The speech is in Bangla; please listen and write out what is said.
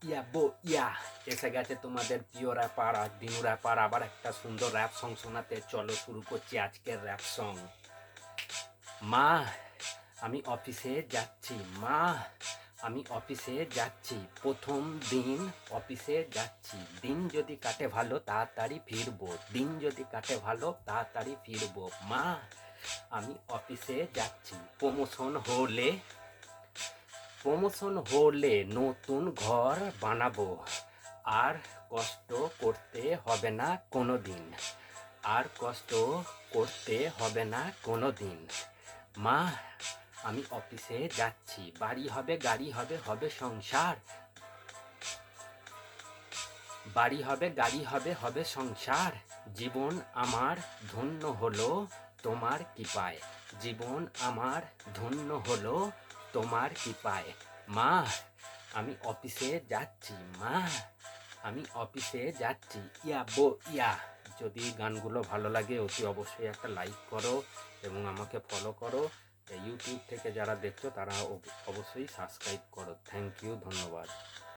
ইয়া এসে গেছে তোমাদের প্রিয় র্যাপার আর দিনু র্যাপার আবার একটা সুন্দর র্যাপ সং শোনাতে। চলো শুরু করছি আজকের র্যাপ সং। মা আমি অফিসে যাচ্ছি, মা আমি অফিসে যাচ্ছি, প্রথম দিন অফিসে যাচ্ছি, দিন যদি কাটে ভালো তাড়াতাড়ি ফিরবো, দিন যদি কাটে ভালো তাড়াতাড়ি ফিরবো। মা আমি অফিসে যাচ্ছি, প্রমোশন হলে নতুন ঘর বানাবো, আর কষ্ট করতে হবে না কোনো দিন, আর কষ্ট করতে হবে না কোনো দিন। মা আমি অফিসে যাচ্ছি, বাড়ি হবে গাড়ি হবে, হবে সংসার, বাড়ি হবে গাড়ি হবে, হবে সংসার। জীবন আমার ধন্য হলো তোমার কৃপায়, জীবন আমার ধন্য হলো তোমার কৃপায়। মা আমি অফিসে যাচ্ছি, মা আমি অফিসে যাচ্ছি। ইয়া। যদি গানগুলো ভালো লাগে অতি অবশ্যই একটা লাইক করো এবং আমাকে ফলো করো। ইউটিউব থেকে যারা দেখছো তারা অবশ্যই সাবস্ক্রাইব করো। থ্যাংক ইউ, ধন্যবাদ।